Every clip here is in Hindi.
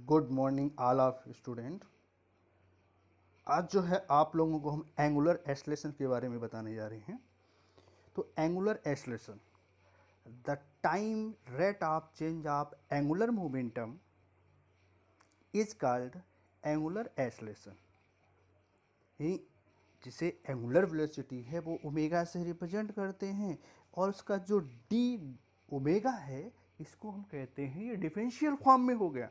Good morning all of student. आज जो है आप लोगों को हम एंगुलर एक्सेलरेशन के बारे में बताने जा रहे हैं। तो angular acceleration, the time rate of change of angular momentum is called angular acceleration. जिसे एंगुलर वेलोसिटी है वो ओमेगा से रिप्रेजेंट करते हैं, और उसका जो डी ओमेगा है इसको हम कहते हैं, ये डिफरेंशियल फॉर्म में हो गया।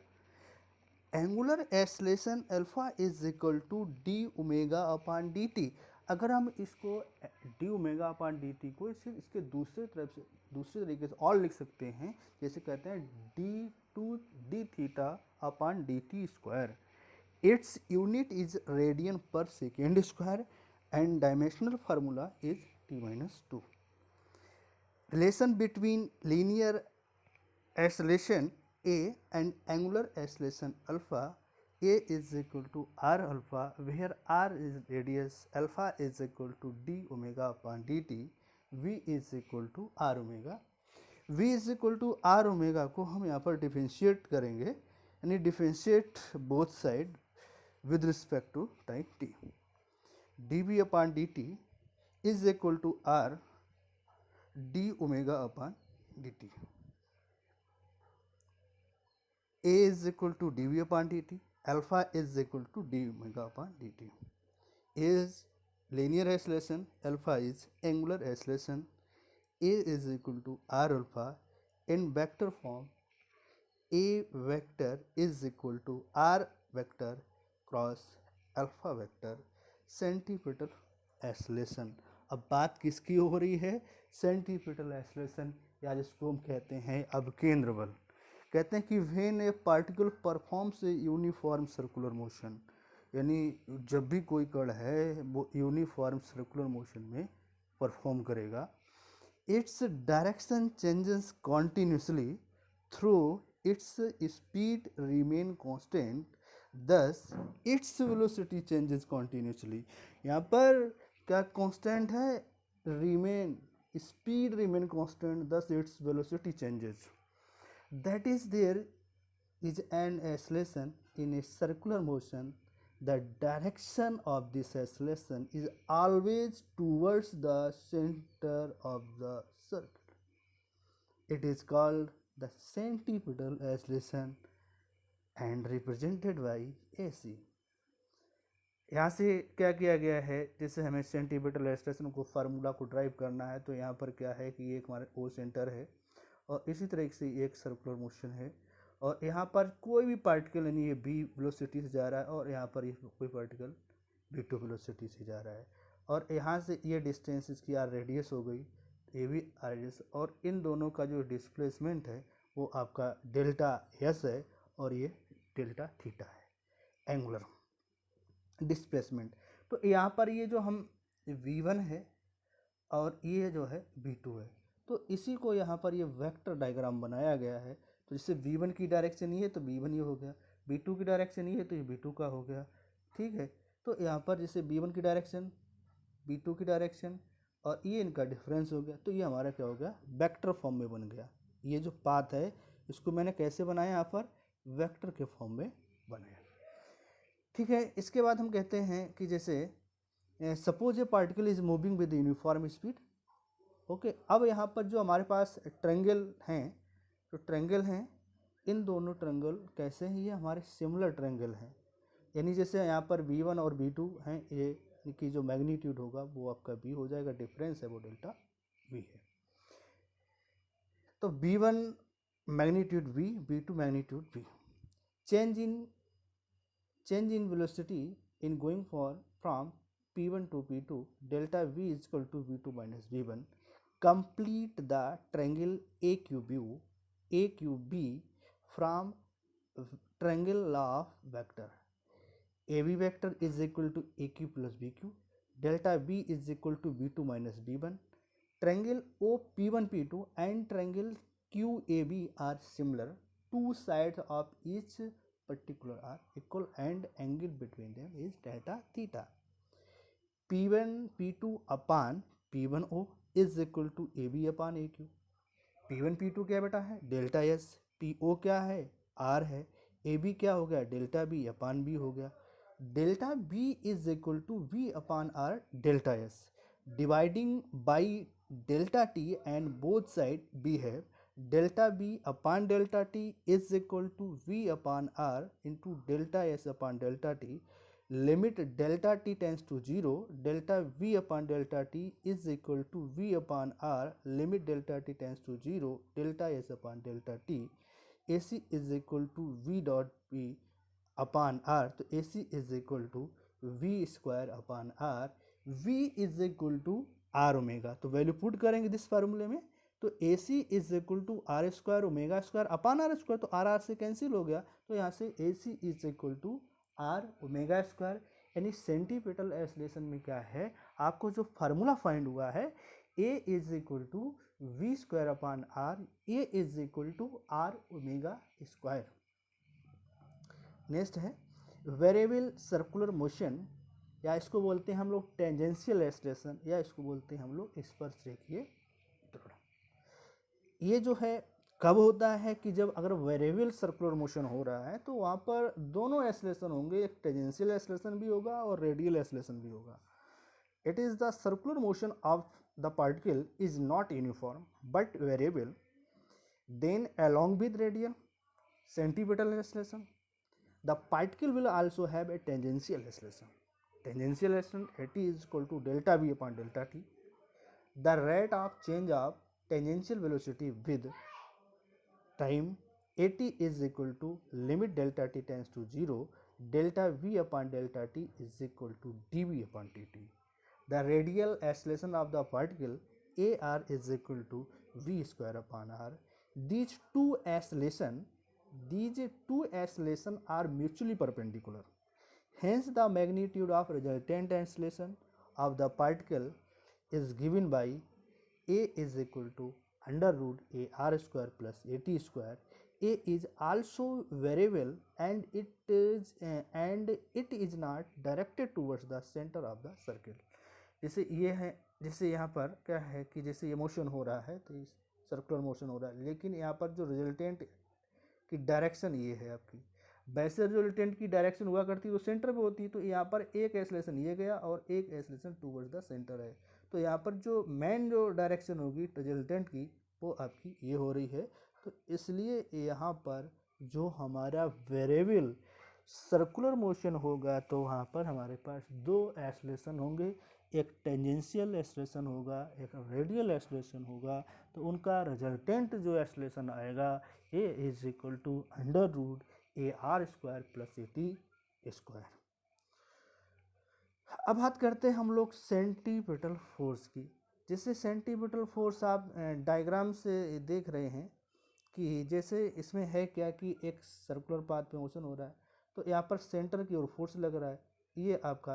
Angular acceleration alpha is equal to d omega upon D t. अगर हम इसको d omega upon D t को इसके दूसरे तरीके से और लिख सकते हैं, जैसे कहते हैं D two D theta upon D T square. Its unit is radian per second square and dimensional formula is T minus two. Relation between linear acceleration A and angular acceleration alpha, A is equal to r alpha, where r is radius, alpha is equal to d omega upon dt, v is equal to r omega। v is equal to r omega को हम यहाँ पर डिफरेंशिएट करेंगे, यानी differentiate both side with respect to time t। dv upon dt is equal to r d omega upon dt। A is equal to dv upon dt, alpha is equal to d omega upon dt। A is linear acceleration, alpha is angular acceleration। A is equal to r alpha in vector form, A vector is equal to r vector cross alpha vector centripetal acceleration. अब बात किसकी हो रही है? सेंटीपिटल एक्सेलरेशन, या जिसको हम कहते हैं अब केंद्र बल। कहते हैं कि when a particle performs a uniform circular motion, यानी जब भी कोई कण है वो यूनिफॉर्म सर्कुलर मोशन में परफॉर्म करेगा, its direction changes continuously through its speed remain constant, thus its velocity changes continuously. यहाँ पर क्या कांस्टेंट है? Remain, speed remain constant, thus its velocity changes. That is there is an acceleration in a circular motion. The direction of this acceleration is always towards the center of the circle. It is called the centripetal acceleration and represented by AC। यहाँ से क्या किया गया है, जैसे हमें सेंटीपिटल एक्सेलरेशन को फार्मूला को ड्राइव करना है, तो यहाँ पर क्या है कि एक हमारे ओ सेंटर है और इसी तरह से एक सर्कुलर मोशन है, और यहाँ पर कोई भी पार्टिकल, यानी ये बी वेलोसिटी से जा रहा है और यहाँ पर ये कोई पार्टिकल बी टू वेलोसिटी से जा रहा है, और यहाँ से ये डिस्टेंस इसकी आर रेडियस हो गई, ये भी आर रेडियस, और इन दोनों का जो डिस्प्लेसमेंट है वो आपका डेल्टा एस है और ये डेल्टा थीटा है, एंगुलर डिस्प्लेसमेंट। तो यहाँ पर ये जो हम v1 है और ये जो है v2 है, तो इसी को यहाँ पर ये वेक्टर डायग्राम बनाया गया है। तो जैसे v1 की डायरेक्शन ये है तो v1 ये हो गया, v2 की डायरेक्शन ये है तो ये v2 का हो गया, ठीक है। तो यहाँ पर जैसे v1 की डायरेक्शन, v2 की डायरेक्शन और ये इनका डिफरेंस हो गया, तो ये हमारा क्या हो गया? वेक्टर फॉर्म में बन गया। ये जो पाथ है इसको मैंने कैसे बनाया? यहाँ पर वेक्टर के फॉर्म में बनाया, ठीक है। इसके बाद हम कहते हैं कि जैसे suppose A particle is moving with uniform speed, okay. अब यहाँ पर जो हमारे पास ट्रेंगल हैं, तो ट्रेंगल हैं, इन दोनों ट्रेंगल कैसे हैं? ये हमारे सिमिलर ट्रेंगल हैं, यानी जैसे यहाँ पर v1 और v2 हैं, ये की जो मैग्नीट्यूड होगा वो आपका v हो जाएगा, डिफरेंस है वो डेल्टा v है। तो v1 magnitude v, v2 magnitude v। Change in velocity in going for from p1 to p2, delta v is equal to v2 minus v1। Complete the triangle AQB from triangle law of vector। AB vector is equal to AQ plus BQ, delta V is equal to V2 minus V1। Triangle OP1P2 and triangle QAB are similar, two sides of each particular are equal and angle between them is delta theta। P1 P2 upon P1O is equal to AB upon AQ। P1 P2 क्या बेटा है? Delta S. PO क्या है? R है। ए बी क्या हो गया, डेल्टा बी अपान बी हो गया। Delta b is equal to v upon r delta s, dividing by delta t and both side we have delta b upon delta t is equal to v upon r into delta s upon delta t, limit delta t tends to zero, delta v upon delta t is equal to v upon r, limit delta t tends to zero, delta s upon delta t, a C is equal to V dot P upon are, तो A C is equal to V square upon R, V is equal to R omega. तो वैल्यू पुट करेंगे दिस फार्मूले में, तो A C is equal to R square omega square upon R square, तो आर से कैंसिल हो गया, तो यहाँ से A C is equal to R omega square. यानी सेंटीपिटल एस्लेशन में क्या है, आपको जो फार्मूला फाइंड हुआ है, A is equal to V square upon R, A is equal to R omega square. Next है वेरिएबल सर्कुलर मोशन, या इसको बोलते हैं हम लोग टेंजेंशियल एस्लेशन, या इसको बोलते हैं हम लोग स्पर्शरेखीय त्वरण। ये जो है कब होता है कि जब अगर वेरिएबल सर्कुलर मोशन हो रहा है तो वहाँ पर दोनों एस्लेशन होंगे, एक टेंजेंशियल एस्लेशन भी होगा और रेडियल एस्लेशन भी होगा। It is the circular motion of the particle is not uniform but variable, then along with radial centripetal oscillation the particle will also have a tangential oscillation. Tangential oscillation at is equal to delta v upon delta t. The rate of change of tangential velocity with time at is equal to limit delta t tends to 0, delta v upon delta t is equal to dv upon dt. The radial acceleration of the particle ar is equal to v square upon r. These two accelerations are mutually perpendicular. Hence, the magnitude of resultant acceleration of the particle is given by a is equal to under root a r square plus a t square. A is also variable and it is not directed towards the center of the circle. जैसे ये है, जैसे यहाँ पर क्या है कि जैसे ये मोशन हो रहा है तो सर्कुलर मोशन हो रहा है, लेकिन यहाँ पर जो रिजल्टेंट की डायरेक्शन ये है आपकी, वैसे रिजल्टेंट की डायरेक्शन हुआ करती है वो सेंटर पे होती है, तो यहाँ पर एक एस्लेशन ये गया और एक एस्लेशन टूवर्ड्स द सेंटर है, तो यहाँ पर जो मेन जो डायरेक्शन होगी रिजल्टेंट की वो आपकी ये हो रही है। तो इसलिए यहाँ पर जो हमारा वेरिएबल सर्कुलर मोशन होगा तो वहाँ पर हमारे पास दो एस्लेशन होंगे, एक टेंजेंशियल एस्लेशन होगा, एक रेडियल एस्लेशन होगा। तो उनका रिजल्टेंट जो एस्लेशन आएगा A is equal to under root A R square plus A T square. अब बात करते हैं हम लोग सेंटीपिटल फोर्स की। जैसे सेंटीपिटल फोर्स आप डायग्राम से देख रहे हैं कि जैसे इसमें है क्या कि एक सर्कुलर पाथ पे मोशन हो रहा है, तो यहाँ पर सेंटर की ओर फोर्स लग रहा है, ये आपका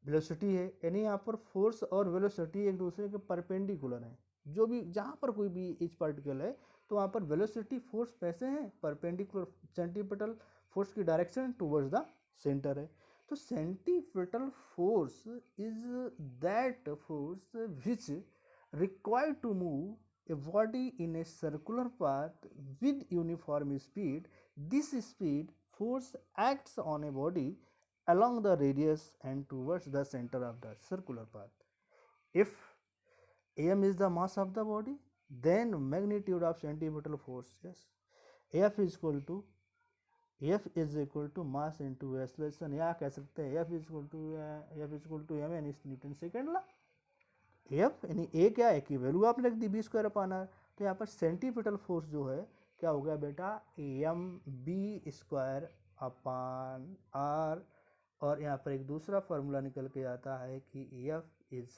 वेलोसिटी है, यानी यहाँ पर फोर्स और वेलोसिटी एक दूसरे के परपेंडिकुलर हैं। जो भी जहाँ पर कोई भी इच पार्टिकल है तो वहाँ पर वेलोसिटी फोर्स कैसे हैं, परपेंडिकुलर, सेंटीपिटल फोर्स की डायरेक्शन टुवर्ड्स द सेंटर है। तो centripetal force is that force which required to move a body in a circular path with uniform speed. This speed force acts on a body along the radius and towards the center of the circular path. If m is the mass of the body, then magnitude of centripetal force, yes, F is equal to mass into acceleration, या कह सकते हैं F is equal to m यानी न्यूटन सेकेंड ला। F यानी A क्या है कि वैल्यू आपने रख दी b स्क्वायर अपान r, तो यहाँ पर सेंटीपिटल फोर्स जो है क्या हो गया बेटा, m b square upon r, और यहाँ पर एक दूसरा फार्मूला निकल के आता है कि F is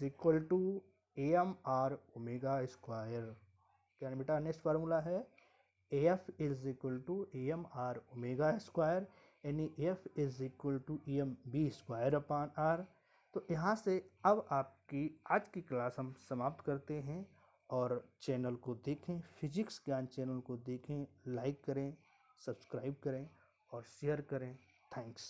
equal to m r omega square. क्या बेटा नेक्स्ट फार्मूला है F is equal to m r omega square, यानी F is equal to m b square upon are. तो यहाँ से अब आपकी आज की क्लास हम समाप्त करते हैं, और चैनल को देखें, फिजिक्स ज्ञान चैनल को देखें, लाइक करें, सब्सक्राइब करें और शेयर करें। थैंक्स।